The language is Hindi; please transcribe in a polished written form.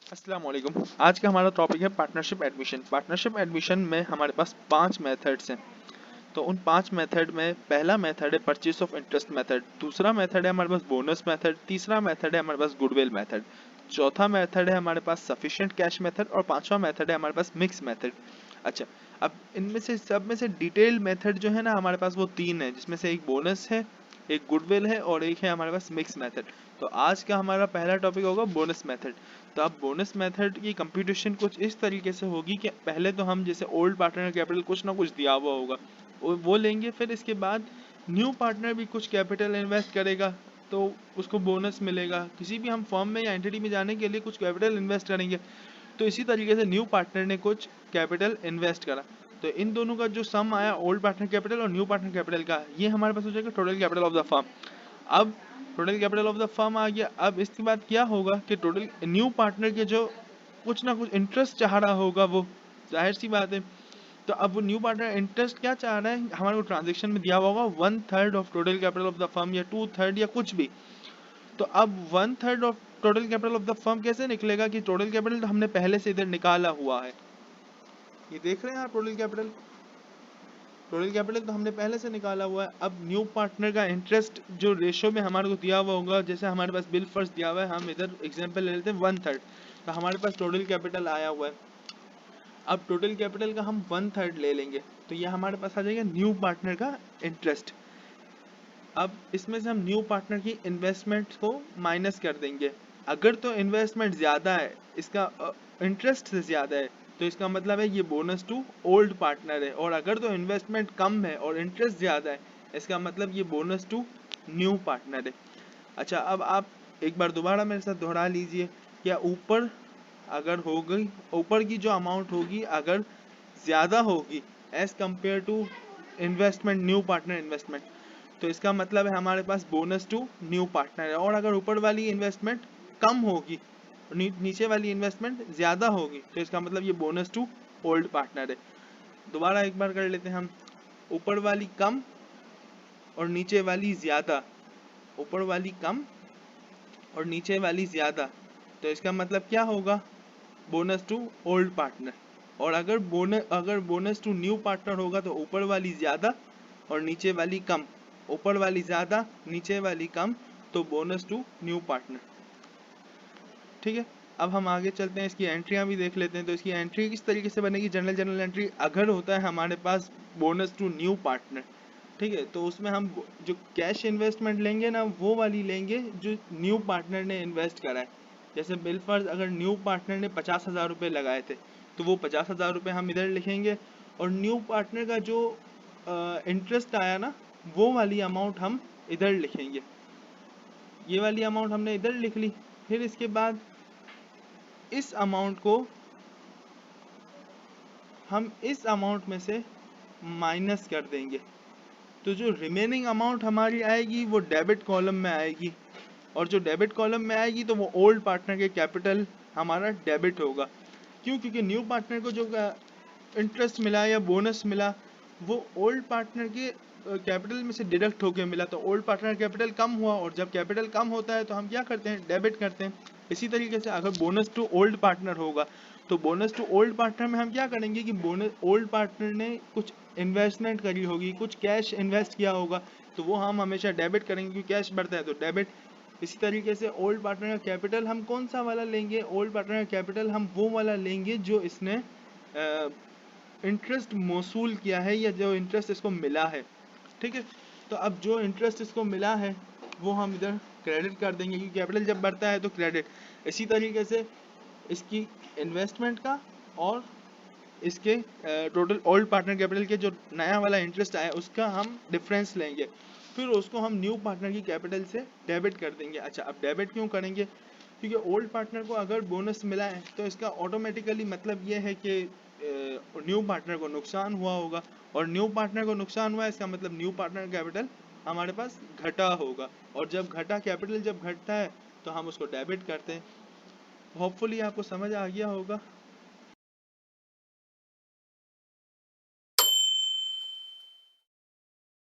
अस्सलाम वालेकुम। आज का हमारा टॉपिक है पार्टनरशिप एडमिशन। पार्टनरशिप एडमिशन में हमारे पास 5 मेथड्स हैं। तो उन 5 मेथड में पहला मेथड है परचेस ऑफ इंटरेस्ट मेथड, दूसरा मेथड है हमारे पास बोनस मेथड, तीसरा मेथड है हमारे पास गुडविल मेथड, चौथा मेथड है हमारे पास सफिशिएंट कैश मेथड और पांचवा मेथड है हमारे पास मिक्स मेथड। अच्छा, अब इनमें से सब में से डिटेल मेथड जो है ना हमारे पास वो 3 है, जिसमें से एक बोनस है, एक गुडविल है और एक है हमारे पास मिक्स मेथड। तो आज का हमारा पहला टॉपिक होगा बोनस मेथड। तो अब बोनस मेथड की कंप्यूटेशन कुछ इस तरीके से होगी कि पहले तो हम जैसे ओल्ड पार्टनर कैपिटल कुछ ना कुछ दिया हुआ होगा वो लेंगे, फिर इसके बाद न्यू पार्टनर भी कुछ कैपिटल इन्वेस्ट करेगा तो उसको बोनस मिलेगा। किसी भी हम फर्म में या एंटिटी में जाने के लिए कुछ कैपिटल इन्वेस्ट करेंगे, तो इसी तरीके से न्यू पार्टनर ने कुछ कैपिटल इन्वेस्ट करा, तो इन दोनों का जो सम आया ओल्ड पार्टनर कैपिटल और न्यू पार्टनर कैपिटल का, ये हमारे पास हो जाएगा total capital of the firm. अब total capital of the firm आ गया। अब इसके बाद क्या होगा कि टोटल न्यू पार्टनर के जो कुछ ना कुछ इंटरेस्ट चाह रहा होगा, वो जाहिर सी बात है। तो अब वो न्यू पार्टनर इंटरेस्ट क्या चाह रहा है, हमारे को ट्रांजेक्शन में दिया हुआ होगा 1/3 of total capital of the firm या 2/3 या कुछ भी। तो अब 1/3 of total capital of the firm कैसे निकलेगा कि टोटल कैपिटल तो हमने पहले से इधर निकाला हुआ है। ये देख रहे हैं आप, टोटल कैपिटल तो हमने पहले से निकाला हुआ है। अब न्यू पार्टनर का इंटरेस्ट जो रेशो में हमारे को दिया हुआ होगा, जैसे हमारे पास बिल फर्स्ट दिया हुआ है, हम इधर एग्जांपल ले लेते हैं 1/3, तो हमारे पास टोटल कैपिटल आया हुआ है। अब टोटल कैपिटल का हम 1/3 ले लेंगे, तो ये हमारे पास आ जाएगा न्यू पार्टनर का इंटरेस्ट। अब इसमें से हम न्यू पार्टनर की इन्वेस्टमेंट को माइनस कर देंगे। अगर तो इन्वेस्टमेंट ज़्यादा है, इसका इंटरेस्ट से ज़्यादा है, तो इसका मतलब है ये बोनस टू ओल्ड पार्टनर है। और अगर तो इन्वेस्टमेंट कम है और इंटरेस्ट ज़्यादा है, इसका मतलब ये बोनस टू न्यू पार्टनर है। अच्छा, अब आप एक बार दोबारा मेरे साथ दोहरा लीजिए। क्या ऊपर अगर हो गई, ऊपर की जो अमाउंट होगी अगर ज़्यादा होगी as compare to investment, new partner investment, तो इसका मतलब है हमारे पास बोनस टू न्यू पार्टनर है। और अगर ऊपर वाली इन्वेस्टमेंट कम होगी, नीचे वाली इन्वेस्टमेंट ज़्यादा होगी, तो इसका मतलब ये बोनस टू ओल्ड पार्टनर है। दोबारा एक बार कर लेते हैं हम। ऊपर वाली कम और नीचे वाली ज़्यादा, ऊपर वाली कम और नीचे वाली ज़्यादा, तो इसका मतलब क्या होगा, बोनस टू ओल्ड पार्टनर। और अगर बोनस टू न्यू पार्टनर होगा तो ऊपर वाली ज़्यादा और नीचे वाली कम, ऊपर वाली ज़्यादा नीचे वाली कम, तो बोनस टू न्यू पार्टनर। ठीक है, अब हम आगे चलते हैं, इसकी एंट्रियां भी देख लेते हैं। तो इसकी एंट्री किस तरीके से बनेगी, जनरल एंट्री अगर होता है हमारे पास बोनस टू न्यू पार्टनर, ठीक है, तो उसमें हम जो कैश इन्वेस्टमेंट लेंगे ना वो वाली लेंगे जो न्यू पार्टनर ने इन्वेस्ट करा है। जैसे बिल फर्ज अगर न्यू पार्टनर ने 50,000 रुपये लगाए थे, तो वो 50,000 रुपये हम इधर लिखेंगे। और न्यू पार्टनर का जो इंटरेस्ट आया ना, वो वाली अमाउंट हम इधर लिखेंगे। ये वाली अमाउंट हमने इधर लिख ली। फिर इसके बाद इस अमाउंट को हम इस अमाउंट में से माइनस कर देंगे, तो जो रिमेनिंग अमाउंट हमारी आएगी वो डेबिट कॉलम में आएगी। और जो डेबिट कॉलम में आएगी तो वो ओल्ड पार्टनर के कैपिटल हमारा डेबिट होगा। क्यों, क्योंकि न्यू पार्टनर को जो इंटरेस्ट मिला या बोनस मिला वो ओल्ड पार्टनर के कैपिटल में से डिडक्ट होके मिला, तो ओल्ड पार्टनर कैपिटल कम हुआ, और जब कैपिटल कम होता है तो हम क्या करते हैं, डेबिट करते हैं। इसी तरीके से अगर बोनस टू ओल्ड पार्टनर होगा, तो बोनस टू ओल्ड पार्टनर में हम क्या करेंगे कि बोनस ओल्ड पार्टनर ने कुछ इन्वेस्टमेंट करी होगी, कुछ कैश इन्वेस्ट किया होगा, तो वो हम हमेशा डेबिट करेंगे, क्योंकि कैश बढ़ता है तो डेबिट। इसी तरीके से ओल्ड पार्टनर का कैपिटल हम कौन सा वाला लेंगे, ओल्ड पार्टनर का कैपिटल हम वो वाला लेंगे जो इसने इंटरेस्ट मौसूल किया है या जो इंटरेस्ट इसको मिला है। ठीक है, तो अब जो इंटरेस्ट इसको मिला है वो हम इधर क्रेडिट कर देंगे, क्योंकि कैपिटल जब बढ़ता है तो क्रेडिट। इसी तरीके से इसकी इन्वेस्टमेंट का और इसके टोटल ओल्ड पार्टनर कैपिटल के जो नया वाला इंटरेस्ट आया उसका हम डिफरेंस लेंगे, फिर उसको हम न्यू पार्टनर की कैपिटल से डेबिट कर देंगे। अच्छा, अब डेबिट क्यों करेंगे, क्योंकि ओल्ड पार्टनर को अगर बोनस मिला है तो इसका ऑटोमेटिकली मतलब ये है कि न्यू पार्टनर को नुकसान हुआ होगा, और न्यू पार्टनर को नुकसान हुआ है इसका मतलब न्यू पार्टनर कैपिटल हमारे पास घटा होगा। और जब घटा कैपिटल जब घटता है तो हम उसको डेबिट करते हैं। होपफुली आपको समझ आ गया होगा।